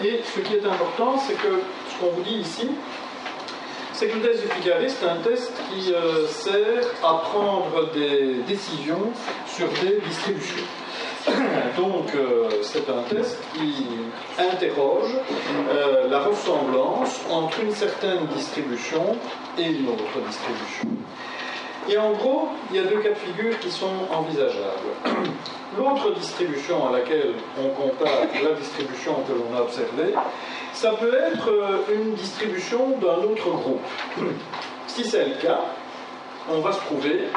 Et ce qui est important, c'est que ce qu'on vous dit ici, c'est que le test du phi carré, c'est un test qui sert à prendre des décisions sur des distributions. Donc, c'est un test qui interroge la ressemblance entre une certaine distribution et une autre distribution. Et en gros, il y a deux cas de figure qui sont envisageables. L'autre distribution à laquelle on compare la distribution que l'on a observée, ça peut être une distribution d'un autre groupe. Si c'est le cas, on va se trouver,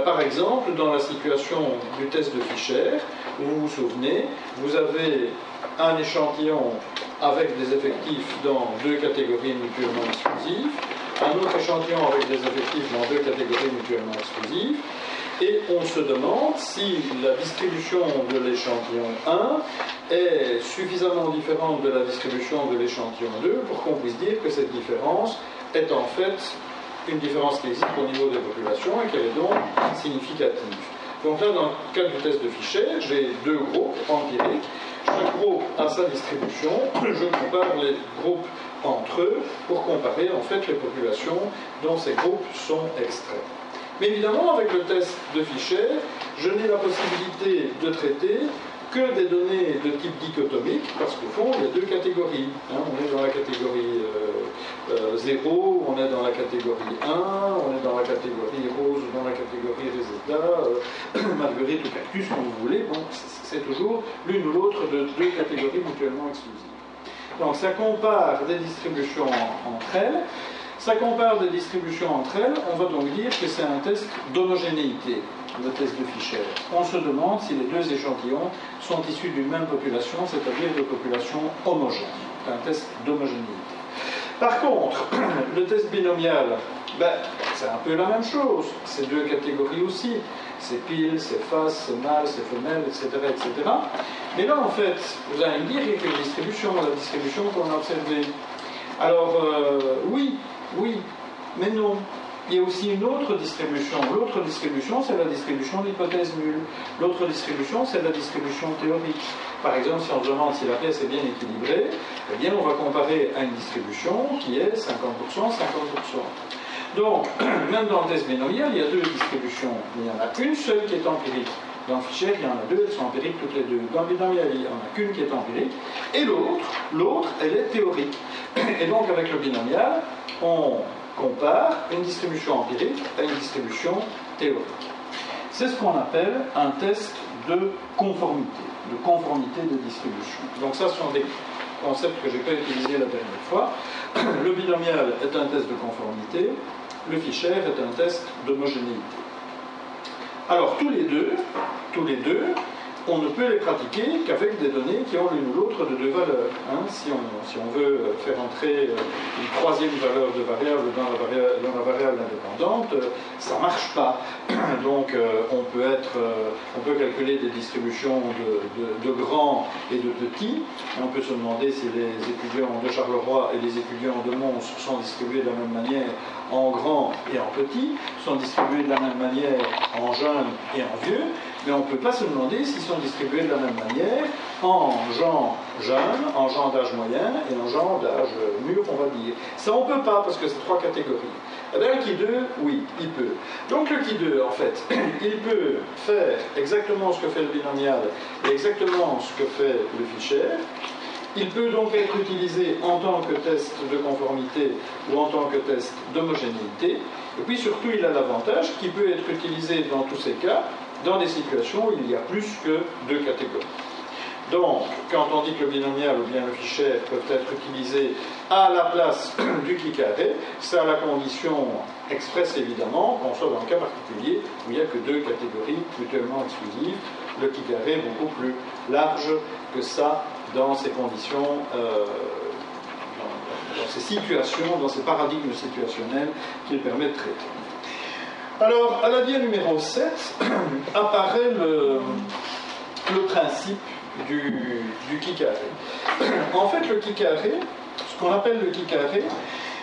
par exemple, dans la situation du test de Fischer, où vous vous souvenez, vous avez un échantillon avec des effectifs dans deux catégories mutuellement exclusives, un autre échantillon avec des effectifs dans deux catégories mutuellement exclusives, et on se demande si la distribution de l'échantillon 1 est suffisamment différente de la distribution de l'échantillon 2 pour qu'on puisse dire que cette différence est en fait une différence qui existe au niveau des populations et qu'elle est donc significative. Donc là, dans le cas du test de Fischer, j'ai deux groupes empiriques. Chaque groupe a sa distribution. Je compare les groupes entre eux pour comparer en fait les populations dont ces groupes sont extraits. Mais évidemment, avec le test de Fischer, je n'ai la possibilité de traiter que des données de type dichotomique, parce qu'au fond, il y a deux catégories. On est dans la catégorie 0, on est dans la catégorie 1, on est dans la catégorie rose, dans la catégorie Rosetta, Marguerite ou Cactus, comme vous voulez. Bon, c'est toujours l'une ou l'autre de deux catégories mutuellement exclusives. Donc ça compare des distributions entre elles. Ça compare des distributions entre elles, on va donc dire que c'est un test d'homogénéité, le test de Fischer. On se demande si les deux échantillons sont issus d'une même population, c'est-à-dire de populations homogènes. C'est un test d'homogénéité. Par contre, le test binomial, c'est un peu la même chose. C'est deux catégories aussi. C'est pile, c'est face, c'est mâle, c'est femelle, etc., etc. Mais là, en fait, vous allez me dire qu'il y a qu'une distribution, la distribution qu'on a observée. Alors, oui, mais non. Il y a aussi une autre distribution. L'autre distribution, c'est la distribution d'hypothèse nulle. L'autre distribution, c'est la distribution théorique. Par exemple, si on se demande si la pièce est bien équilibrée, eh bien, on va comparer à une distribution qui est 50%, 50%. Donc, même dans le test binomial, il y a deux distributions. Il y en a une seule qui est empirique. Dans Fischer, il y en a deux, elles sont empiriques toutes les deux. Dans le binomial, il n'y en a qu'une qui est empirique. Et l'autre, elle est théorique. Et donc, avec le binomial, on compare une distribution empirique à une distribution théorique. C'est ce qu'on appelle un test de conformité de distribution. Donc ça, ce sont des concepts que j'ai pas utilisés la dernière fois. Le binomial est un test de conformité, le Fischer est un test d'homogénéité. Alors tous les deux, on ne peut les pratiquer qu'avec des données qui ont l'une ou l'autre de deux valeurs. Si on veut faire entrer une troisième valeur de variable dans la variable indépendante, ça ne marche pas. Donc on peut calculer des distributions de grands et de petits. On peut se demander si les étudiants de Charleroi et les étudiants de Mons sont distribués de la même manière en grand et en petit, sont distribués de la même manière en jeune et en vieux, mais on ne peut pas se demander s'ils sont distribués de la même manière en gens jeunes, en gens d'âge moyen et en gens d'âge mûr, on va dire. Ça, on ne peut pas, parce que c'est trois catégories. Eh bien, le Qui2, oui, il peut. Donc le Qui2, en fait, il peut faire exactement ce que fait le binomial et exactement ce que fait le Fischer. Il peut donc être utilisé en tant que test de conformité ou en tant que test d'homogénéité. Et puis surtout, il a l'avantage qu'il peut être utilisé dans tous ces cas, dans des situations où il y a plus que deux catégories. Donc, quand on dit que le binomial ou bien le Fischer peuvent être utilisés à la place du Qui carré, c'est à la condition expresse évidemment qu'on soit dans le cas particulier où il n'y a que deux catégories mutuellement exclusives. Le Qui carré est beaucoup plus large que ça dans ces conditions, dans ces situations, dans ces paradigmes situationnels qu'il permet de traiter. Alors, à la dia numéro 7, apparaît le principe du Qui carré. En fait, le Qui carré, ce qu'on appelle le Qui carré,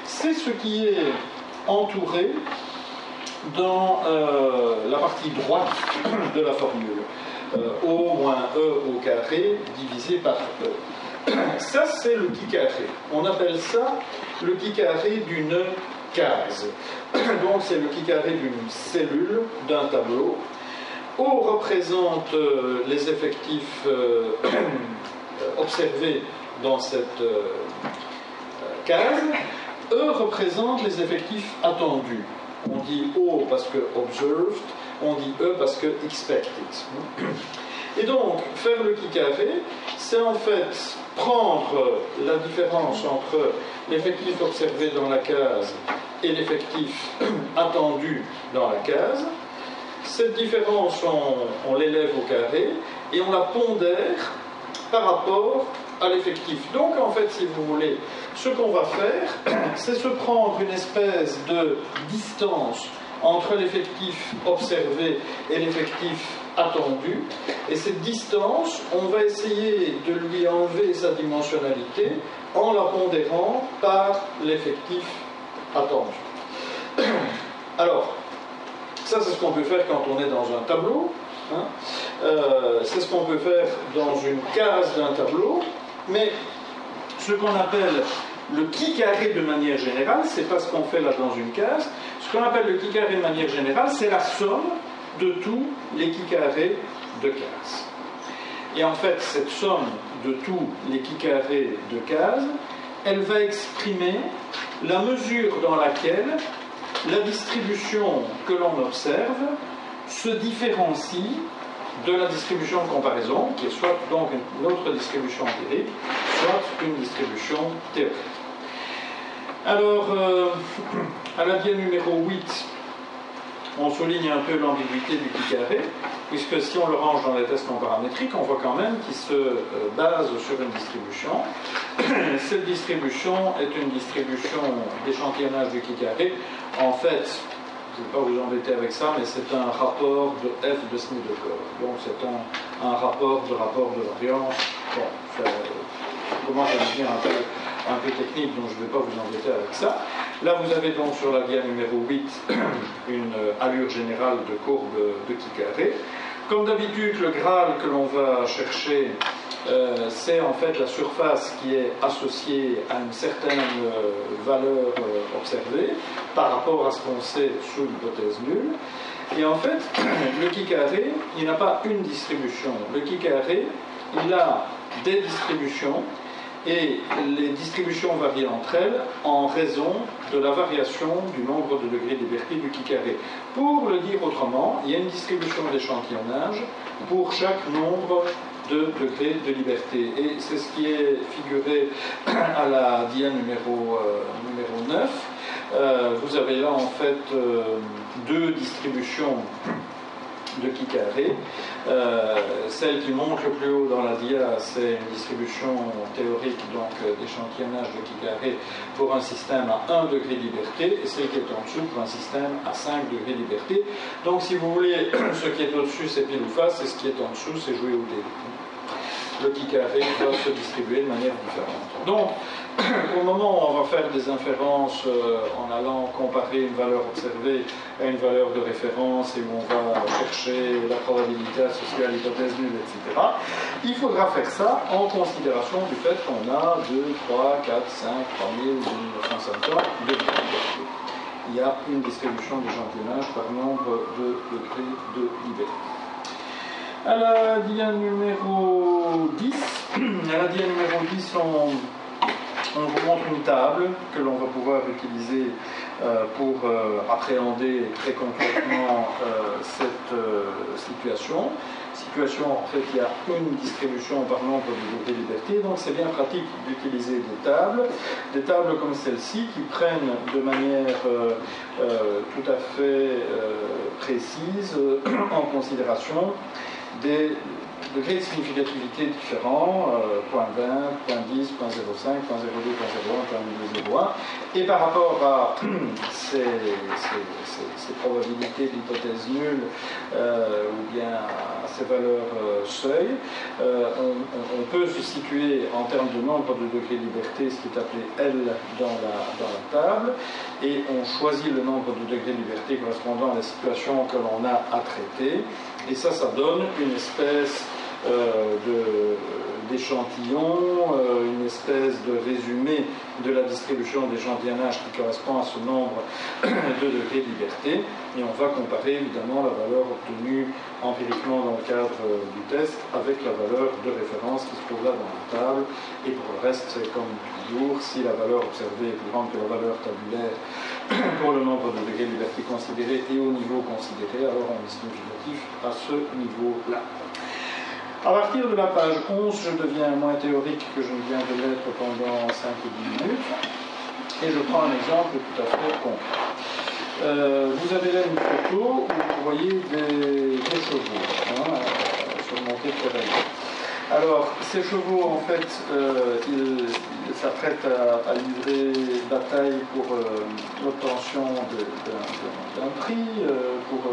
c'est ce qui est entouré dans la partie droite de la formule. O moins E au carré divisé par E. Ça, c'est le qui carré. On appelle ça le qui carré d'une case. Donc, c'est le qui carré d'une cellule, d'un tableau. O représente les effectifs observés dans cette case. E représente les effectifs attendus. On dit O parce que observed, on dit E parce que expected. Et donc, faire le qui carré, c'est en fait prendre la différence entre l'effectif observé dans la case et l'effectif attendu dans la case. Cette différence, on l'élève au carré et on la pondère par rapport à l'effectif. Donc, en fait, si vous voulez, ce qu'on va faire, c'est se prendre une espèce de distance entre l'effectif observé et l'effectif attendu. Et cette distance, on va essayer de lui enlever sa dimensionnalité en la pondérant par l'effectif attendu. Alors, ça, c'est ce qu'on peut faire quand on est dans un tableau. C'est ce qu'on peut faire dans une case d'un tableau. Mais ce qu'on appelle le qui carré de manière générale, c'est pas ce qu'on fait là dans une case. Ce qu'on appelle le qui carré de manière générale, c'est la somme de tous les qui carrés de cases. Et en fait, cette somme de tous les qui carrés de cases, elle va exprimer la mesure dans laquelle la distribution que l'on observe se différencie de la distribution de comparaison, qui est soit donc une autre distribution empirique, soit une distribution théorique. Alors, à la diagramme numéro 8, on souligne un peu l'ambiguïté du qui carré, puisque si on le range dans les tests non paramétriques, on voit quand même qu'il se base sur une distribution. Cette distribution est une distribution d'échantillonnage du qui carré. En fait, je ne vais pas vous embêter avec ça, mais c'est un rapport de f de Snedekov. Donc c'est un rapport de variance. Bon, ça commence à devenir un peu technique, donc je ne vais pas vous embêter avec ça. Là, vous avez donc sur la diagramme numéro 8 une allure générale de courbe de qui carré. Comme d'habitude, le Graal que l'on va chercher, c'est en fait la surface qui est associée à une certaine valeur observée par rapport à ce qu'on sait sous l'hypothèse nulle. Et en fait, le qui carré, il n'a pas une distribution. Le qui carré, il a des distributions et les distributions varient entre elles en raison de la variation du nombre de degrés de liberté du qui carré. Pour le dire autrement, il y a une distribution d'échantillonnage pour chaque nombre de degrés de liberté. Et c'est ce qui est figuré à la diagramme numéro 9. Vous avez là en fait deux distributions de qui carré. Celle qui monte le plus haut dans la dia, c'est une distribution théorique donc d'échantillonnage de qui carré pour un système à 1 degré de liberté, et celle qui est en dessous pour un système à 5 degrés de liberté. Donc si vous voulez, ce qui est au-dessus c'est pile ou face, et ce qui est en dessous c'est jouer au dé. Le qui carré va se distribuer de manière différente. Donc, au moment où on va faire des inférences en allant comparer une valeur observée à une valeur de référence et où on va chercher la probabilité associée à l'hypothèse nulle, etc., il faudra faire ça en considération du fait qu'on a 2, 3, 4, 5, 3000, 2950 de liberté. Il y a une distribution d'échantillonnage par nombre de degrés de liberté. À la diagramme numéro 10, on vous montre une table que l'on va pouvoir utiliser pour appréhender très concrètement cette situation. En fait, il y a une distribution par nombre de degrés de liberté, donc c'est bien pratique d'utiliser des tables comme celle-ci qui prennent de manière tout à fait précise en considération des degrés de significativité différents, 0.20, 0.10, 0.05, 0.02, 0.01, 0.01, et par rapport à ces probabilités d'hypothèse nulle ou bien à ces valeurs seuil, on peut se situer en termes de nombre de degrés de liberté, ce qui est appelé L dans la table, et on choisit le nombre de degrés de liberté correspondant à la situation que l'on a à traiter, et ça donne une espèce d'échantillons, une espèce de résumé de la distribution d'échantillonnage qui correspond à ce nombre de degrés de liberté, et on va comparer évidemment la valeur obtenue empiriquement dans le cadre du test avec la valeur de référence qui se trouve là dans la table, et pour le reste c'est comme toujours, si la valeur observée est plus grande que la valeur tabulaire pour le nombre de degrés de liberté considéré et au niveau considéré, alors on est significatif à ce niveau-là. À partir de la page 11, je deviens moins théorique que je ne viens de l'être pendant 5 ou 10 minutes, et je prends un exemple tout à fait concret. Vous avez là une photo où vous voyez des chevaux surmontés de cavaliers. Alors, ces chevaux, en fait, ils s'apprêtent à livrer bataille pour l'obtention d'un prix, pour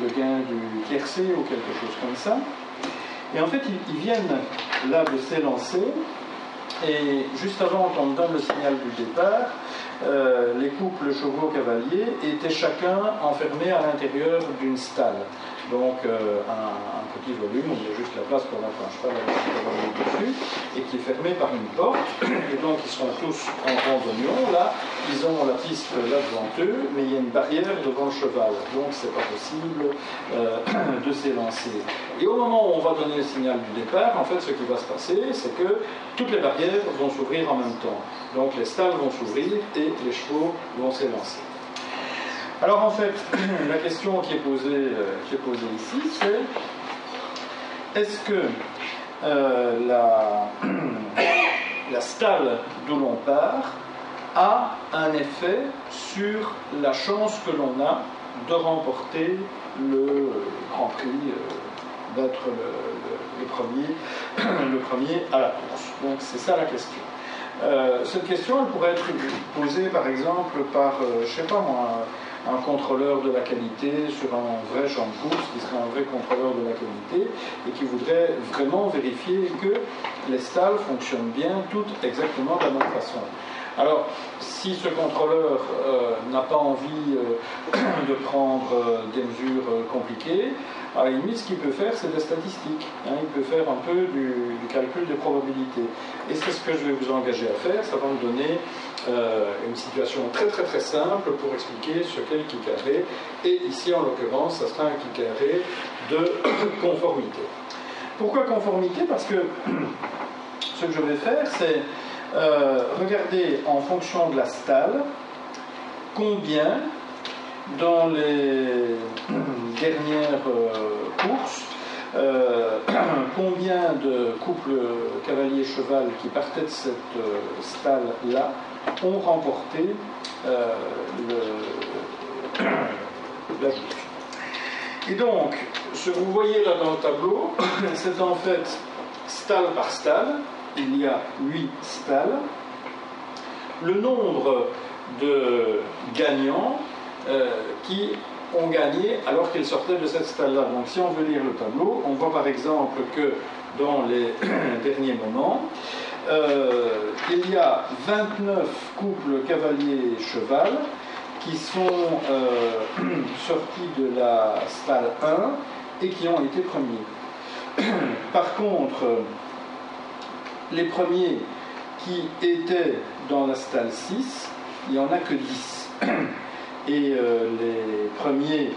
le gain du tiercé ou quelque chose comme ça. Et en fait, ils viennent là de s'élancer, et juste avant qu'on donne le signal du départ, les couples chevaux-cavaliers étaient chacun enfermés à l'intérieur d'une stalle. Donc un petit volume, il y a juste la place pour mettre un cheval avec un cavalier dessus, et qui est fermé par une porte, et donc ils sont tous en randonnion, là, ils ont la piste là devant eux, mais il y a une barrière devant le cheval, donc c'est pas possible de s'élancer. Et au moment où on va donner le signal du départ, en fait ce qui va se passer, c'est que toutes les barrières vont s'ouvrir en même temps. Donc les stalles vont s'ouvrir et les chevaux vont s'élancer. Alors en fait, la question qui est posée ici, c'est est-ce que la stalle d'où l'on part a un effet sur la chance que l'on a de remporter le Grand Prix, d'être le premier à la course. Donc c'est ça la question. Cette question, elle pourrait être posée par exemple par, je sais pas moi, un contrôleur de la qualité sur un vrai champ de course, qui serait un vrai contrôleur de la qualité, et qui voudrait vraiment vérifier que les stalles fonctionnent bien, toutes exactement de la même façon. Alors, si ce contrôleur n'a pas envie de prendre des mesures compliquées, à la limite, ce qu'il peut faire, c'est des statistiques. Il peut faire un peu du calcul des probabilités. Et c'est ce que je vais vous engager à faire. Ça va me donner une situation très très très simple pour expliquer ce qu'est le qui carré. Et ici, en l'occurrence, ça sera un qui carré de conformité. Pourquoi conformité? Parce que ce que je vais faire, c'est regarder en fonction de la stalle combien dans les dernières courses, combien de couples cavalier-cheval qui partaient de cette stalle-là ont remporté la joute. Et donc, ce que vous voyez là dans le tableau, c'est en fait stalle par stalle. Il y a 8 stalles. Le nombre de gagnants qui ont gagné alors qu'ils sortaient de cette stalle-là. Donc si on veut lire le tableau, on voit par exemple que dans les derniers moments, il y a 29 couples cavalier-cheval qui sont sortis de la stalle 1 et qui ont été premiers. Par contre, les premiers qui étaient dans la stalle 6, il n'y en a que 10. Et les premiers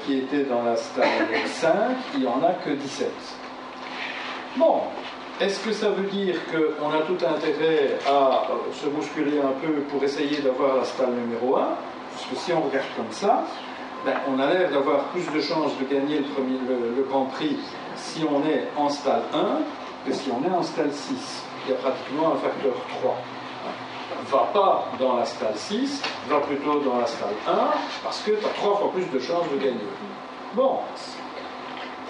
qui étaient dans la stalle 5, il n'y en a que 17. Bon, est-ce que ça veut dire qu'on a tout intérêt à se bousculer un peu pour essayer d'avoir la stalle numéro 1? Parce que si on regarde comme ça, on a l'air d'avoir plus de chances de gagner le Grand Prix si on est en stalle 1 que si on est en stalle 6. Il y a pratiquement un facteur 3. Va pas dans la stalle 6, va plutôt dans la stalle 1, parce que tu as 3 fois plus de chances de gagner. Bon,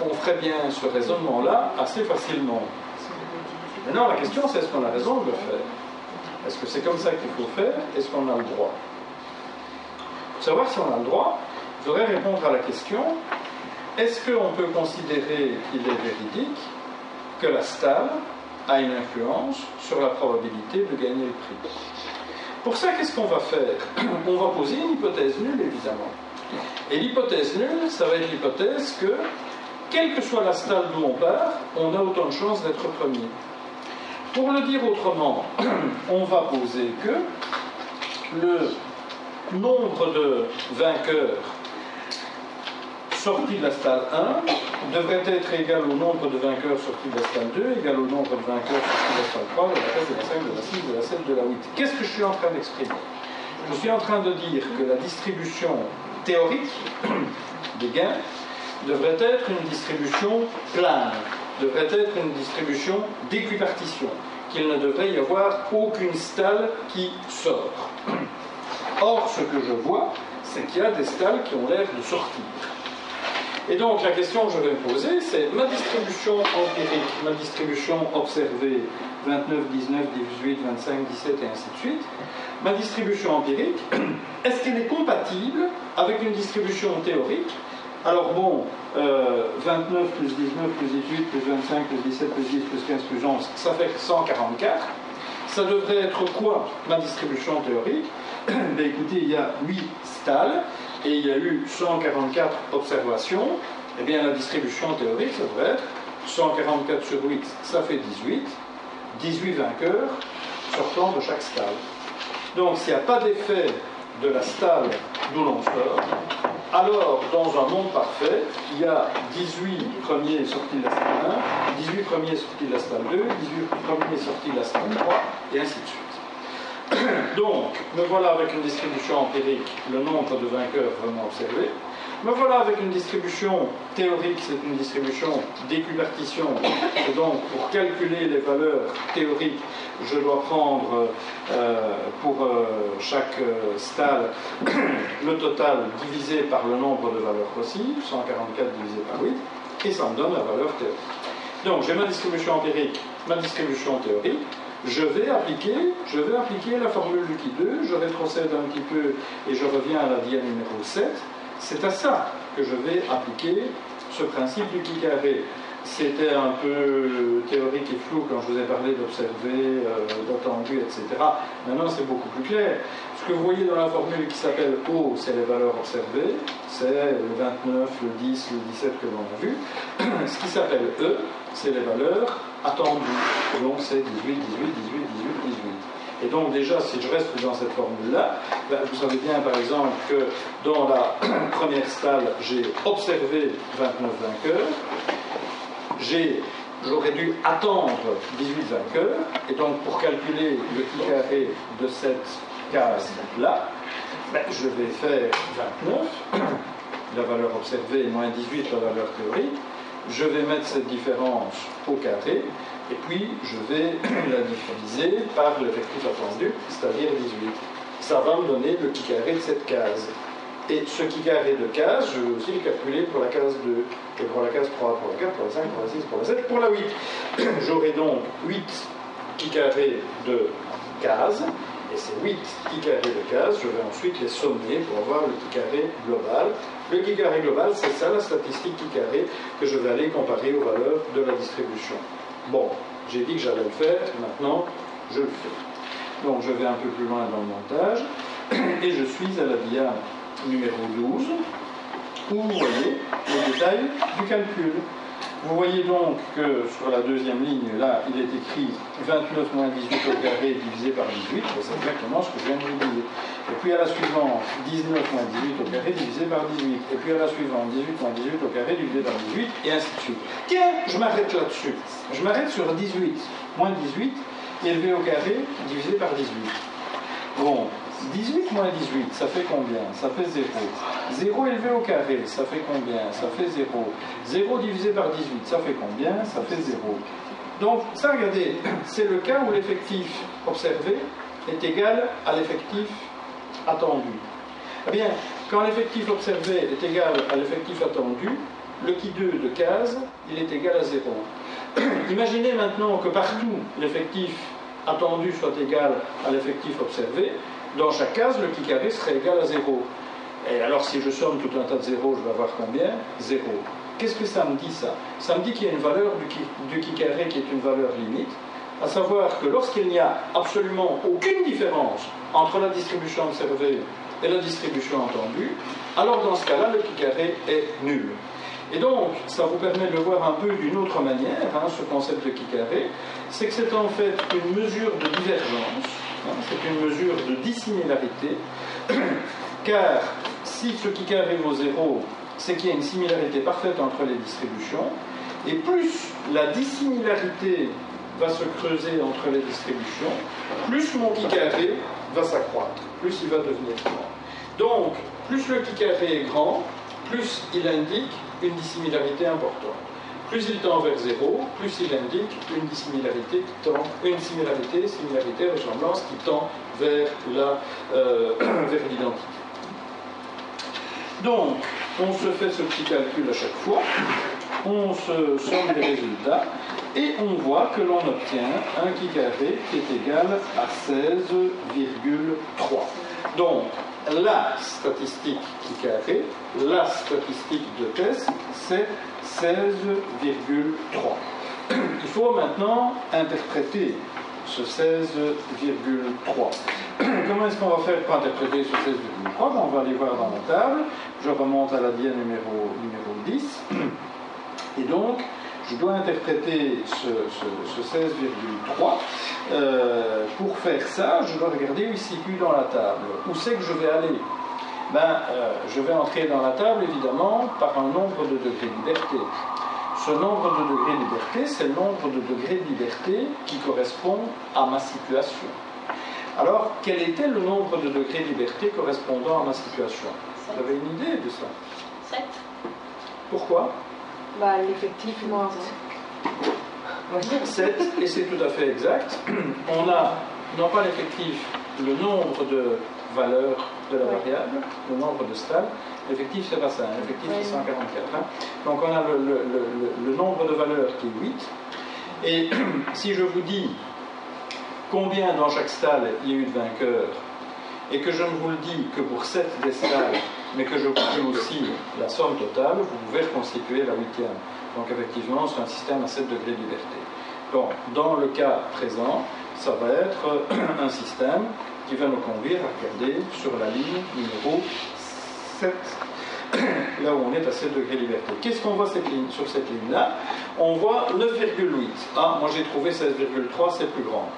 on ferait bien ce raisonnement-là assez facilement. Maintenant, la question, c'est est-ce qu'on a raison de le faire? Est-ce que c'est comme ça qu'il faut faire? Est-ce qu'on a le droit? Pour savoir si on a le droit, je voudrais répondre à la question, est-ce qu'on peut considérer qu'il est véridique que la stalle a une influence sur la probabilité de gagner le prix? Pour ça, qu'est-ce qu'on va faire? On va poser une hypothèse nulle, évidemment. Et l'hypothèse nulle, ça va être l'hypothèse que quelle que soit la stalle d'où on part, on a autant de chances d'être premier. Pour le dire autrement, on va poser que le nombre de vainqueurs sortis de la stalle 1 devrait être égal au nombre de vainqueurs sortis de la stalle 2, égal au nombre de vainqueurs sortis de la stalle 3, de la 4, de la 5, de la 6, de la 7, de la 8. Qu'est-ce que je suis en train d'exprimer? Je suis en train de dire que la distribution théorique des gains devrait être une distribution plane, devrait être une distribution d'équipartition, qu'il ne devrait y avoir aucune stalle qui sort. Or, ce que je vois, c'est qu'il y a des stalles qui ont l'air de sortir. Et donc, la question que je vais me poser, c'est ma distribution empirique, ma distribution observée, 29, 19, 18, 25, 17 et ainsi de suite, ma distribution empirique, est-ce qu'elle est compatible avec une distribution théorique? Alors bon, 29 plus 19 plus 18 plus 25 plus 17 plus 10 plus 15 plus 11, ça fait 144. Ça devrait être quoi, ma distribution théorique? Ben écoutez, il y a 8 stalles et il y a eu 144 observations. Eh bien, la distribution théorique, ça devrait être 144 sur 8, ça fait 18. 18 vainqueurs sortant de chaque stalle. Donc, s'il n'y a pas d'effet de la stalle d'où l'on sort, alors, dans un monde parfait, il y a 18 premiers sortis de la stalle 1, 18 premiers sortis de la stalle 2, 18 premiers sortis de la stalle 3, et ainsi de suite. Donc, me voilà avec une distribution empirique, le nombre de vainqueurs vraiment observés. Me voilà avec une distribution théorique, c'est une distribution d'équipartition. Et donc, pour calculer les valeurs théoriques, je dois prendre pour chaque stalle le total divisé par le nombre de valeurs possibles, 144 divisé par 8, et ça me donne la valeur théorique. Donc, j'ai ma distribution empirique, ma distribution théorique. Je vais appliquer la formule du Qui2, je rétrocède un petit peu et je reviens à la dia numéro 7. C'est à ça que je vais appliquer ce principe du Qui carré. C'était un peu théorique et flou quand je vous ai parlé d'observer, d'attendu, etc. Maintenant, c'est beaucoup plus clair. Ce que vous voyez dans la formule qui s'appelle O, c'est les valeurs observées, c'est le 29, le 10, le 17 que l'on a vu. Ce qui s'appelle E, c'est les valeurs attendues. Donc, c'est 18, 18, 18, 18, 18. Et donc déjà, si je reste dans cette formule-là, ben, vous savez bien par exemple que dans la première stalle, j'ai observé 29 vainqueurs, j'aurais dû attendre 18 vainqueurs, et donc pour calculer le Qui carré de cette case-là, ben, je vais faire 29, la valeur observée, moins 18, la valeur théorique, je vais mettre cette différence au carré, et puis je vais la diviser par l'effectif attendu, c'est-à-dire 18. Ça va me donner le Qui carré de cette case. Et ce Qui carré de case, je vais aussi le calculer pour la case 2, et pour la case 3, pour la 4, pour la 5, pour la 6, pour la 7, pour la 8. J'aurai donc 8 Qui carré de cases, et ces 8 Qui carré de cases, je vais ensuite les sommer pour avoir le Qui carré global. Le Qui carré global, c'est ça la statistique Qui carré que je vais aller comparer aux valeurs de la distribution. Bon, j'ai dit que j'allais le faire, maintenant je le fais. Donc je vais un peu plus loin dans le montage, et je suis à la dia numéro 12, où vous voyez les détails du calcul. Vous voyez donc que sur la deuxième ligne, là, il est écrit 29 moins 18 au carré divisé par 18, c'est exactement ce que je viens de vous dire. Et puis à la suivante, 19 moins 18 au carré divisé par 18. Et puis à la suivante, 18 moins 18 au carré divisé par 18, et ainsi de suite. Tiens, je m'arrête là-dessus. Je m'arrête sur 18 moins 18 élevé au carré divisé par 18. Bon, 18 moins 18, ça fait combien? Ça fait 0. 0 élevé au carré, ça fait combien? Ça fait 0. 0 divisé par 18, ça fait combien? Ça fait 0. Donc, ça, regardez, c'est le cas où l'effectif observé est égal à l'effectif attendu. Eh bien, quand l'effectif observé est égal à l'effectif attendu, le Qui2 de case, il est égal à 0. Imaginez maintenant que partout l'effectif attendu soit égal à l'effectif observé. Dans chaque case, le Qui carré serait égal à 0. Et alors, si je somme tout un tas de zéros, je vais avoir combien? 0. Qu'est-ce que ça me dit, ça? Ça me dit qu'il y a une valeur du Qui carré qui est une valeur limite, à savoir que lorsqu'il n'y a absolument aucune différence entre la distribution observée et la distribution attendue, alors dans ce cas-là, le Qui carré est nul. Et donc, ça vous permet de le voir un peu d'une autre manière, hein, ce concept de qui carré, c'est que c'est en fait une mesure de divergence, hein, c'est une mesure de dissimilarité, car si ce qui carré vaut 0, c'est qu'il y a une similarité parfaite entre les distributions, et plus la dissimilarité va se creuser entre les distributions, plus mon qui carré va s'accroître, plus il va devenir grand. Donc, plus le qui carré est grand, plus il indique une dissimilarité importante. Plus il tend vers 0, plus il indique une dissimilarité qui tend, similarité, ressemblance qui tend vers l'identité. Donc, on se fait ce petit calcul à chaque fois, on se somme les résultats, et on voit que l'on obtient un qui carré qui est égal à 16,3. Donc, la statistique qui carré, la statistique de test, c'est 16,3. Il faut maintenant interpréter ce 16,3. Comment est-ce qu'on va faire pour interpréter ce 16,3 ? On va aller voir dans la table. Je remonte à la dia numéro 10. Et donc, je dois interpréter ce 16,3. Pour faire ça, je dois regarder où il se situe dans la table. Où c'est que je vais aller ? Je vais entrer dans la table, évidemment, par un nombre de degrés de liberté. Ce nombre de degrés de liberté, c'est le nombre de degrés de liberté qui correspond à ma situation. Alors, quel était le nombre de degrés de liberté correspondant à ma situation ? 7. Vous avez une idée de ça ? 7. Pourquoi ? L'effectif moins 7, et c'est tout à fait exact. On a, non pas l'effectif, le nombre de valeurs de la variable, le nombre de stades. L'effectif, c'est pas ça, l'effectif, c'est 144. Hein. Donc, on a le nombre de valeurs qui est 8. Et si je vous dis combien dans chaque stade il y a eu de vainqueurs, et que je ne vous le dis que pour 7 des stades, mais que je vous dis aussi la somme totale, vous pouvez reconstituer la 8e. Donc effectivement, c'est un système à 7 degrés de liberté. Bon, dans le cas présent, ça va être un système qui va nous conduire à regarder sur la ligne numéro 7, là où on est à 7 degrés de liberté. Qu'est-ce qu'on voit sur cette ligne-là ? On voit 9,8. Ah, moi j'ai trouvé 16,3, c'est plus grand.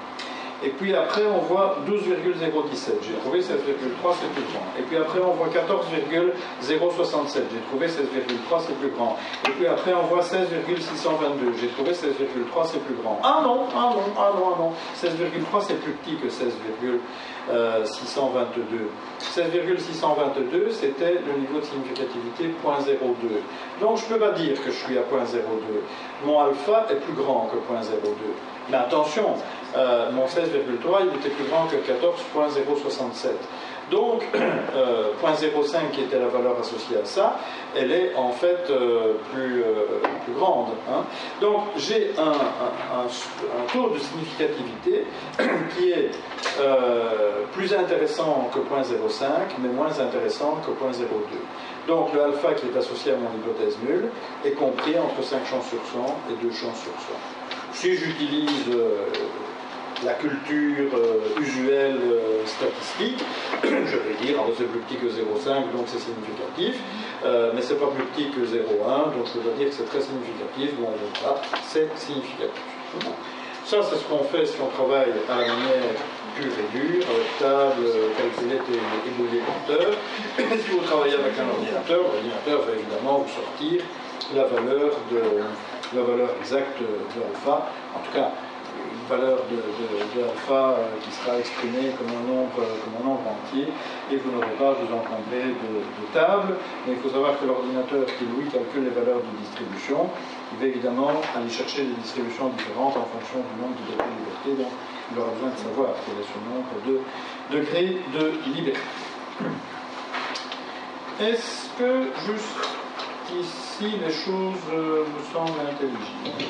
Et puis après, on voit 12,017. J'ai trouvé 16,3, c'est plus grand. Et puis après, on voit 14,067. J'ai trouvé 16,3, c'est plus grand. Et puis après, on voit 16,622. J'ai trouvé 16,3, c'est plus grand. Ah non. 16,3, c'est plus petit que 16,622. 16,622, c'était le niveau de significativité 0.02. Donc, je ne peux pas dire que je suis à 0.02. Mon alpha est plus grand que 0.02. Mais attention, mon 16,3, il était plus grand que 14.067. Donc, 0.05 qui était la valeur associée à ça, elle est en fait plus grande. Hein. Donc, j'ai un taux de significativité qui est plus intéressant que 0.05, mais moins intéressant que 0.02. Donc, le alpha qui est associé à mon hypothèse nulle est compris entre 5 chances sur 100 et 2 chances sur 100. Si j'utilise la culture usuelle statistique, je vais dire c'est plus petit que 0,5, donc c'est significatif, mais c'est pas plus petit que 0,1, donc je dois dire que c'est très significatif, bon, là, c'est significatif. Ça, c'est ce qu'on fait si on travaille à la manière pure et dure, avec table, calculette et boulet compteur. Si vous travaillez avec un ordinateur, l'ordinateur va évidemment vous sortir la valeur exacte de alpha, en tout cas une valeur de alpha qui sera exprimée comme un nombre entier, et vous n'aurez pas à vous encombrer de table. Mais il faut savoir que l'ordinateur qui lui calcule les valeurs de distribution, il va évidemment aller chercher des distributions différentes en fonction du nombre de degrés de liberté, donc il aura besoin de savoir quel est ce nombre de degrés de liberté. Est-ce que juste ici les choses me semblent intelligibles?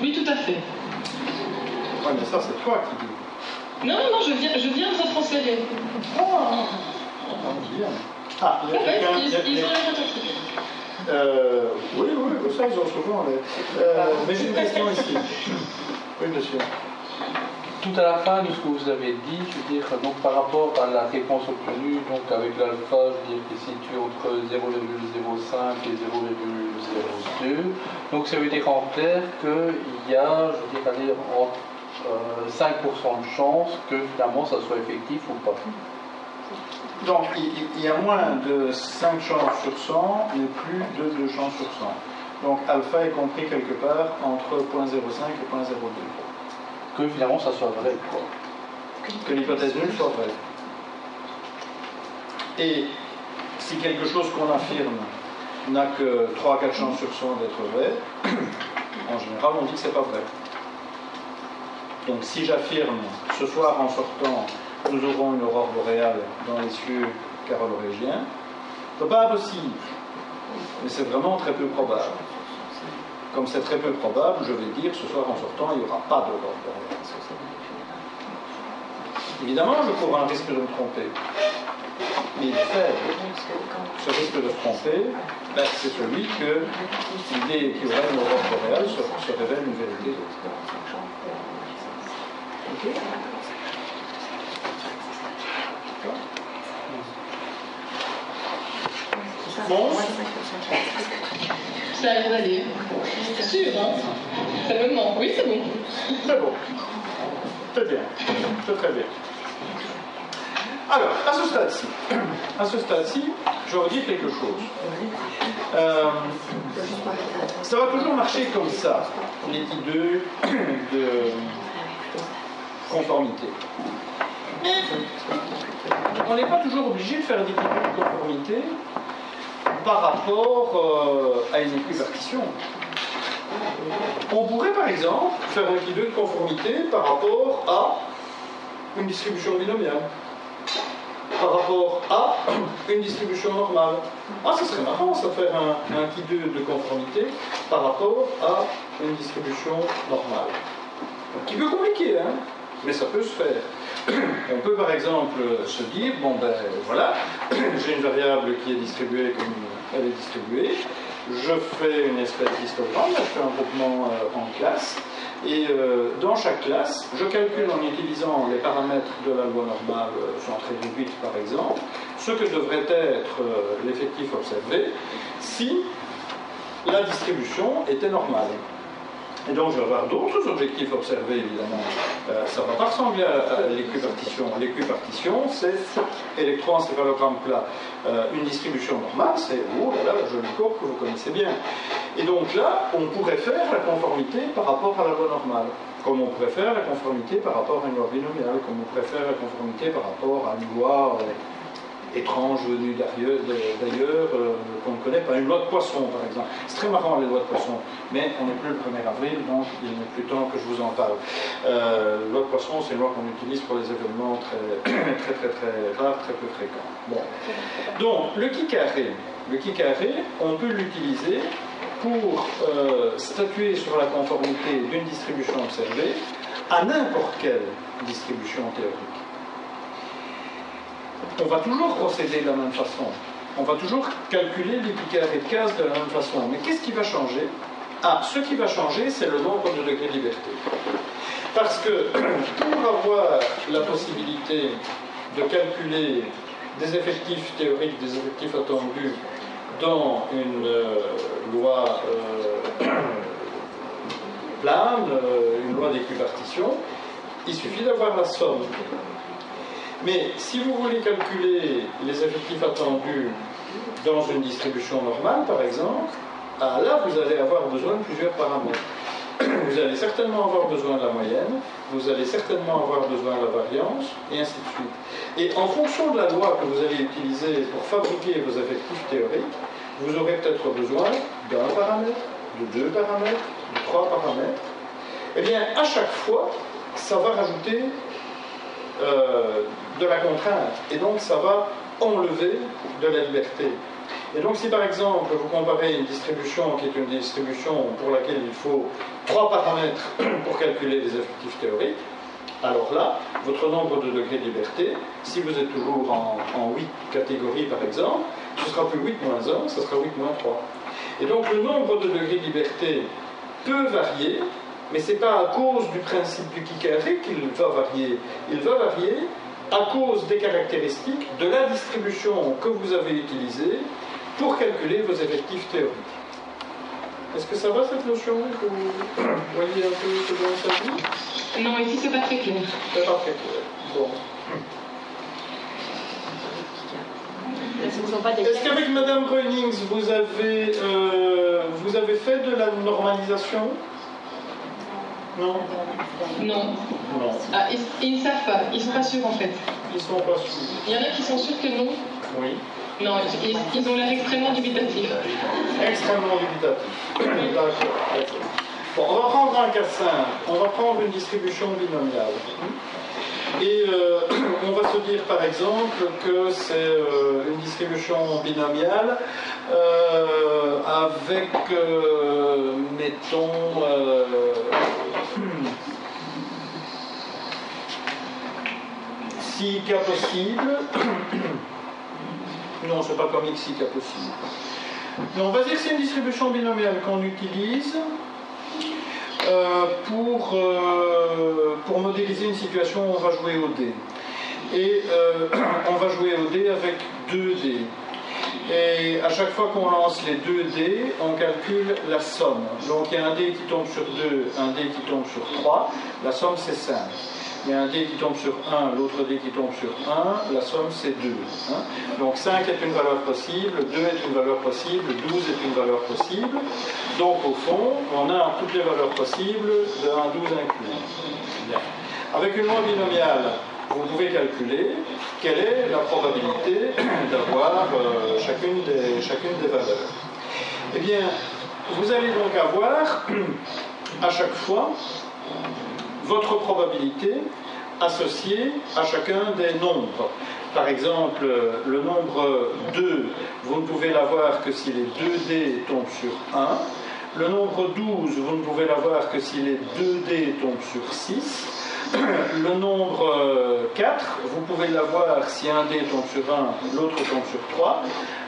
Oui, tout à fait. Oui, mais ça, c'est toi qui dis. Non, je viens de retransférer. Bien. Ah, il y a quelqu'un... Ils ont les photos. Oui, ça, ils ont souvent. Mais j'ai une question ici. Oui, monsieur. tout à la fin de ce que vous avez dit, je veux dire, donc par rapport à la réponse obtenue, donc avec l'alpha, je veux dire, qui est situé entre 0,05 et 0,02, donc ça veut dire en clair qu'il y a, je veux dire, aller entre 5% de chance que finalement ça soit effectif ou pas. Donc il y a moins de 5 chances sur 100, mais plus de 2 chances sur 100. Donc alpha est compris quelque part entre 0,05 et 0,02. Que finalement ça soit vrai, quoi. Que l'hypothèse nulle soit vraie. Et si quelque chose qu'on affirme n'a que 3 à 4 chances sur 100 d'être vrai, en général on dit que c'est pas vrai. Donc si j'affirme ce soir en sortant nous aurons une aurore boréale dans les cieux carolingiens, c'est pas impossible, mais c'est vraiment très peu probable. Comme c'est très peu probable, je vais dire ce soir en sortant il n'y aura pas d'aurore boréale. Évidemment, je cours un risque de me tromper, mais il est faible. Ce risque de se tromper, ben, c'est celui que l'idée qu'il y aurait une aurore boréale se révèle une vérité. Okay. Bon. Ça a l'air d'aller. Sûr, hein? Ça me ment. Oui, c'est bon. Très bon. Très bien. Très bien. Alors, à ce stade-ci, je vais vous dire quelque chose. Ça va toujours marcher comme ça, l'étude de conformité. Mais on n'est pas toujours obligé de faire des études de conformité par rapport à une équipartition. On pourrait par exemple faire un étude de conformité par rapport à une distribution binomiale, par rapport à une distribution normale. Ah, ça serait marrant ça de faire un petit 2 de conformité par rapport à une distribution normale. Un petit peu compliqué, hein, mais ça peut se faire. On peut par exemple se dire, bon ben voilà, j'ai une variable qui est distribuée comme elle est distribuée, je fais une espèce d'histogramme, je fais un groupement en classe, et dans chaque classe, je calcule en utilisant les paramètres de la loi normale centrée du 8 par exemple, ce que devrait être l'effectif observé si la distribution était normale. Et donc je vais avoir d'autres objectifs observés évidemment. Ça ne va pas ressembler à l'équipartition. L'équipartition, c'est électroencéphalogramme plat. Une distribution normale, c'est oh là là, la jolie courbe que vous connaissez bien. Et donc là, on pourrait faire la conformité par rapport à la loi normale. Comme on pourrait faire la conformité par rapport à une loi binomiale, comme on pourrait faire la conformité par rapport à une loi étrange venue d'ailleurs, qu'on ne connaît pas, une loi de Poisson par exemple. C'est très marrant les lois de Poisson, mais on n'est plus le 1er avril, donc il n'est plus temps que je vous en parle. Loi de Poisson, c'est une loi qu'on utilise pour les événements très rares, très peu fréquents. Bon. Donc, le qui carré, on peut l'utiliser pour statuer sur la conformité d'une distribution observée à n'importe quelle distribution théorique. On va toujours procéder de la même façon. On va toujours calculer les pi carré de case de la même façon. Mais qu'est-ce qui va changer? Ah, ce qui va changer, c'est le nombre de degrés de liberté. Parce que pour avoir la possibilité de calculer des effectifs théoriques, des effectifs attendus dans une loi plane, une loi d'équipartition, il suffit d'avoir la somme. Mais si vous voulez calculer les effectifs attendus dans une distribution normale, par exemple, là, vous allez avoir besoin de plusieurs paramètres. Vous allez certainement avoir besoin de la moyenne, vous allez certainement avoir besoin de la variance, et ainsi de suite. Et en fonction de la loi que vous allez utiliser pour fabriquer vos effectifs théoriques, vous aurez peut-être besoin d'un paramètre, de 2 paramètres, de 3 paramètres. Eh bien, à chaque fois, ça va rajouter de la contrainte, et donc ça va enlever de la liberté. Et donc si par exemple vous comparez une distribution qui est une distribution pour laquelle il faut 3 paramètres pour calculer les effectifs théoriques, alors là, votre nombre de degrés de liberté, si vous êtes toujours en 8 catégories par exemple, ce sera plus 8 moins 1, ce sera 8 moins 3. Et donc le nombre de degrés de liberté peut varier Mais ce n'est pas à cause du principe du qui carré qu'il va varier. Il va varier à cause des caractéristiques de la distribution que vous avez utilisée pour calculer vos effectifs théoriques. Est-ce que ça va cette notion? Que vous voyez un peu ce dont il s'agit? Non, ici c'est pas très clair. C'est pas très clair. Bon. Est-ce qu'avec Madame Breunings, vous avez fait de la normalisation? Non. Non. Non. Ah, ils ne savent pas, ils ne sont pas sûrs en fait. Ils sont pas sûrs. Il y en a qui sont sûrs que non. Oui. Non, ils ont l'air extrêmement dubitatifs. Extrêmement dubitatif. D'accord. Bon, on va prendre un cas simple. On va prendre une distribution binomiale. Et on va se dire par exemple que c'est une distribution binomiale avec, mettons, si cas possible. Non, c'est pas comme x, si cas possible. Mais on va dire que c'est une distribution binomiale qu'on utilise pour modéliser une situation où on va jouer au dé. Et on va jouer au dé avec 2 dés. Et à chaque fois qu'on lance les 2 dés, on calcule la somme. Donc il y a un dé qui tombe sur 2, un dé qui tombe sur 3, la somme c'est 5. Il y a un dé qui tombe sur 1, l'autre dé qui tombe sur 1, la somme c'est 2. Donc 5 est une valeur possible, 2 est une valeur possible, 12 est une valeur possible. Donc au fond, on a toutes les valeurs possibles de 1 à 12 inclus. Bien. Avec une loi binomiale, vous pouvez calculer quelle est la probabilité d'avoir chacune des valeurs. Eh bien, vous allez donc avoir à chaque fois votre probabilité associée à chacun des nombres. Par exemple, le nombre 2, vous ne pouvez l'avoir que si les 2 dés tombent sur 1. Le nombre 12, vous ne pouvez l'avoir que si les 2 dés tombent sur 6. Le nombre 4, vous pouvez l'avoir si un dé tombe sur 1, l'autre tombe sur 3,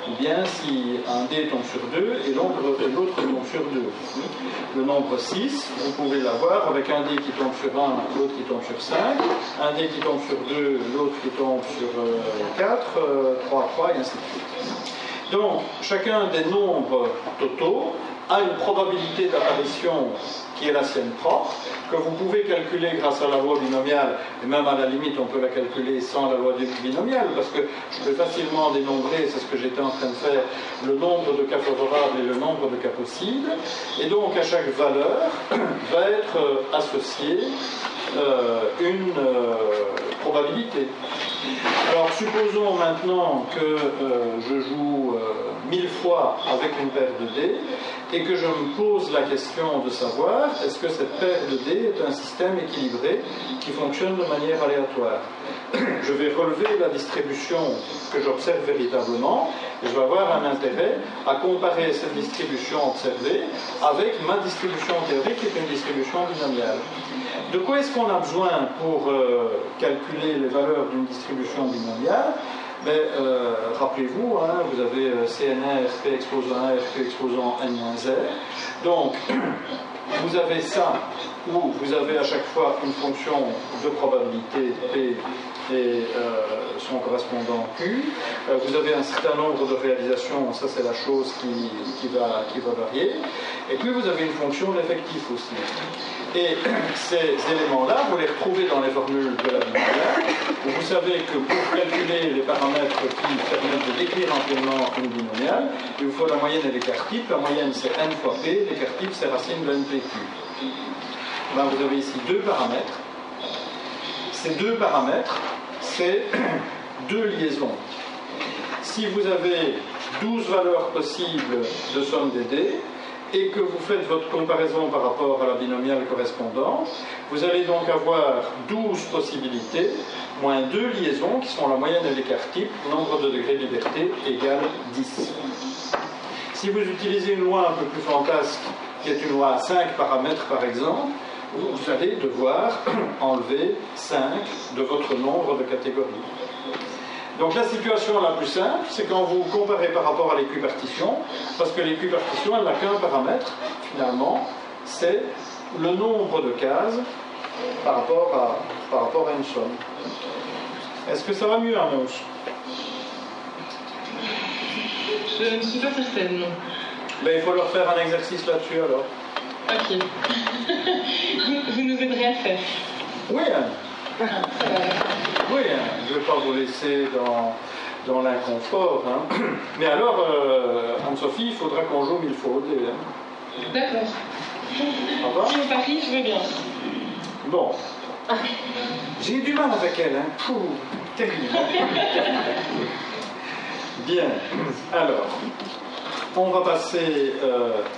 ou bien si un dé tombe sur 2 et l'autre tombe sur 2. Le nombre 6, vous pouvez l'avoir avec un dé qui tombe sur 1, l'autre qui tombe sur 5, un dé qui tombe sur 2, l'autre qui tombe sur 4, 3, 3, et ainsi de suite. Donc, chacun des nombres totaux a une probabilité d'apparition qui est la sienne propre, que vous pouvez calculer grâce à la loi binomiale, et même à la limite on peut la calculer sans la loi binomiale, parce que je peux facilement dénombrer, c'est ce que j'étais en train de faire, le nombre de cas favorables et le nombre de cas possibles, et donc à chaque valeur va être associée une probabilité. Alors supposons maintenant que je joue 1000 fois avec une paire de dés et que je me pose la question de savoir est-ce que cette paire de dés est un système équilibré qui fonctionne de manière aléatoire. Je vais relever la distribution que j'observe véritablement et je vais avoir un intérêt à comparer cette distribution observée avec ma distribution théorique qui est une distribution binomiale. De quoi est-ce qu'on a besoin pour calculer les valeurs d'une distribution binomiale? Rappelez-vous, vous avez CNR, P exposant R, P exposant N-R. Donc, vous avez ça, où vous avez à chaque fois une fonction de probabilité P et son correspondant Q. Vous avez un certain nombre de réalisations, ça c'est la chose qui va varier. Et puis vous avez une fonction d'effectif aussi. Et ces éléments-là, vous les retrouvez dans les formules de la binomiale. Vous savez que pour calculer les paramètres qui permettent de décrire entièrement une binomiale, il vous faut la moyenne et l'écart type. La moyenne c'est n fois p, l'écart type c'est racine de npq. Vous avez ici 2 paramètres. Ces 2 paramètres, c'est 2 liaisons. Si vous avez 12 valeurs possibles de somme des dés, et que vous faites votre comparaison par rapport à la binomiale correspondante, vous allez donc avoir 12 possibilités, moins 2 liaisons, qui sont la moyenne et l'écart type, nombre de degrés de liberté égale 10. Si vous utilisez une loi un peu plus fantasque, qui est une loi à 5 paramètres par exemple, vous allez devoir enlever 5 de votre nombre de catégories. Donc la situation la plus simple, c'est quand vous comparez par rapport à l'équipartition, parce que l'équipartition, elle n'a qu'un paramètre, finalement, c'est le nombre de cases par rapport à une somme. Est-ce que ça va mieux, Arnaud? Je ne suis pas certaine, non. Ben, il faut leur faire un exercice là-dessus alors. Ok. Vous nous aiderez à le faire. Oui, Anne. Ça va. Oui, Anne. Je ne vais pas vous laisser dans l'inconfort. Hein. Mais alors, Anne-Sophie, il faudra qu'on joue mille fois au dé. Hein. D'accord. Ça va? Si on parie, je veux bien. Bon. J'ai eu du mal avec elle. Hein. Pouh, terrible. Bien. Alors, on va passer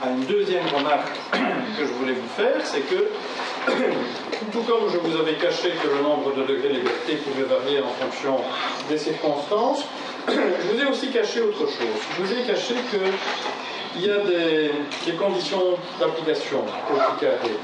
à une deuxième remarque que je voulais vous faire, c'est que, tout comme je vous avais caché que le nombre de degrés de liberté pouvait varier en fonction des circonstances, je vous ai aussi caché autre chose. Je vous ai caché qu'il y a des conditions d'application au pi carré.